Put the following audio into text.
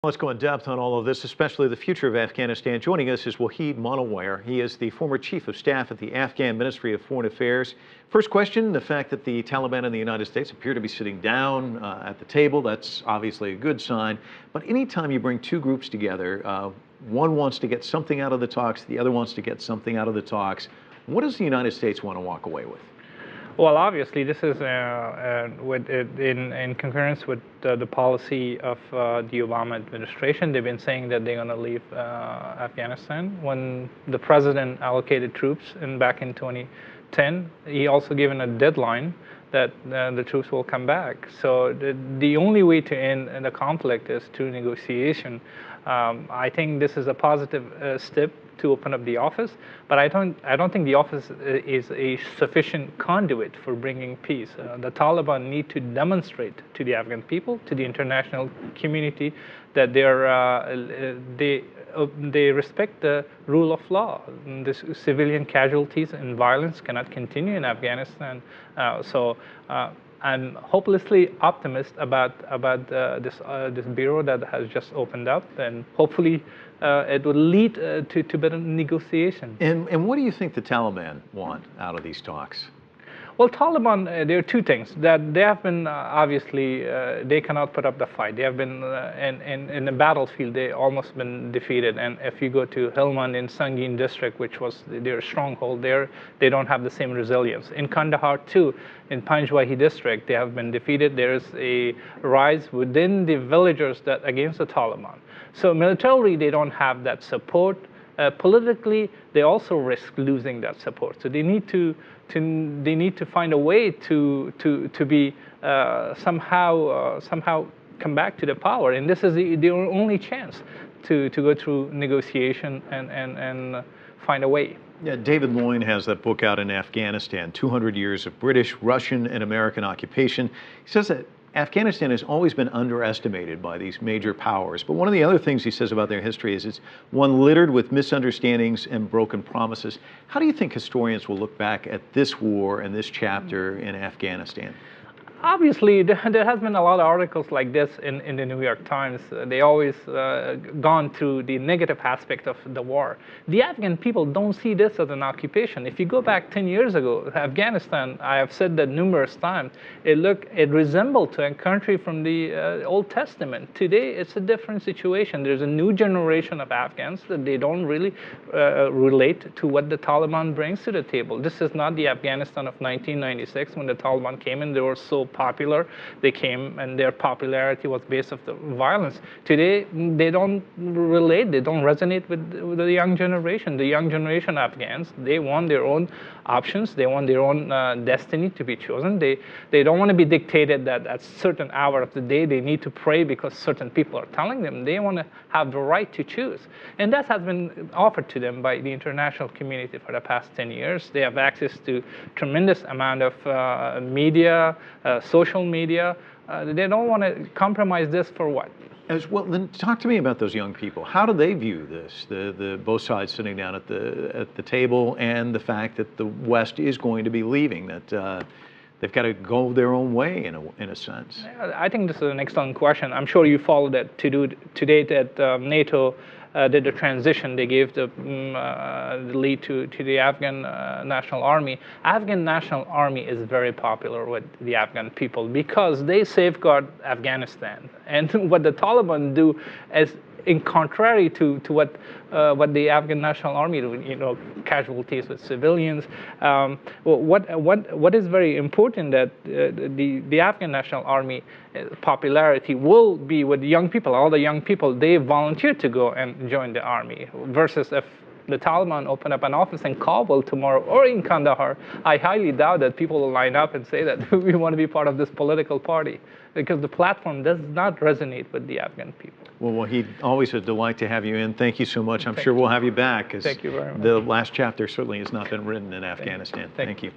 Let's go in depth on all of this, especially the future of Afghanistan. Joining us is Wahid Monawar. He is the former chief of staff at the Afghan Ministry of Foreign Affairs. First question, the fact that the Taliban and the United States appear to be sitting down at the table, that's obviously a good sign. But anytime you bring two groups together, one wants to get something out of the talks, the other wants to get something out of the talks, what does the United States want to walk away with? Well, obviously, this is in concurrence with the policy of the Obama administration. They've been saying that they're going to leave Afghanistan. When the president allocated troops back in 2010, he also given a deadline that the troops will come back. So the only way to end the conflict is through negotiation. I think this is a positive step to open up the office, but I don't think the office is a sufficient conduit for bringing peace. The Taliban need to demonstrate to the Afghan people, to the international community, that they respect the rule of law. The civilian casualties and violence cannot continue in Afghanistan. I'm hopelessly optimistic about this bureau that has just opened up, and hopefully it will lead to better negotiation. And what do you think the Taliban want out of these talks? Well, Taliban, there are two things that they have been obviously they cannot put up the fight. They have been in the battlefield. They almost been defeated. And if you go to Helmand in Sangin district, which was their stronghold, there they don't have the same resilience. In Kandahar too, in Panjwahi district, they have been defeated. There is a rise within the villagers that against the Taliban. So militarily, they don't have that support. Politically, they also risk losing that support. So they need to find a way to be somehow come back to the power, and this is the only chance to go through negotiation and find a way. Yeah, David Loyne has that book out in Afghanistan, 200 Years of British, Russian, and American Occupation. He says that Afghanistan has always been underestimated by these major powers. But one of the other things he says about their history is it's one littered with misunderstandings and broken promises. How do you think historians will look back at this war and this chapter in Afghanistan? Obviously, there has been a lot of articles like this in the New York Times. They always gone through the negative aspect of the war. The Afghan people don't see this as an occupation. If you go back 10 years ago, Afghanistan, I have said that numerous times, it resembled to a country from the Old Testament. Today, it's a different situation. There's a new generation of Afghans that they don't really relate to what the Taliban brings to the table. This is not the Afghanistan of 1996 when the Taliban came in. They were so popular. They came and their popularity was based on the violence. Today, they don't relate, they don't resonate with the young generation. The young generation Afghans, they want their own options, they want their own destiny to be chosen. They don't want to be dictated that at certain hour of the day they need to pray because certain people are telling them. They want to have the right to choose. And that has been offered to them by the international community for the past 10 years. They have access to tremendous amount of media, social media. They don't want to compromise this for what? As well, then talk to me about those young people. How do they view this? The both sides sitting down at the table, and the fact that the West is going to be leaving. That they've got to go their own way in a sense. I think this is an excellent question. I'm sure you followed that today that NATO did the transition. They gave the lead to the Afghan National Army. Afghan National Army is very popular with the Afghan people because they safeguard Afghanistan. And what the Taliban do is in contrary to what the Afghan National Army do, casualties with civilians. What is very important that the Afghan National Army popularity will be with young people. All the young people, they volunteer to go and join the army, versus if the Taliban open up an office in Kabul tomorrow or in Kandahar, I highly doubt that people will line up and say that we want to be part of this political party, because the platform does not resonate with the Afghan people. Well, Wahid, always a delight to have you in. Thank you so much. I'm sure we'll have you back, because Thank you very much. The last chapter certainly has not been written in Afghanistan. Thank you.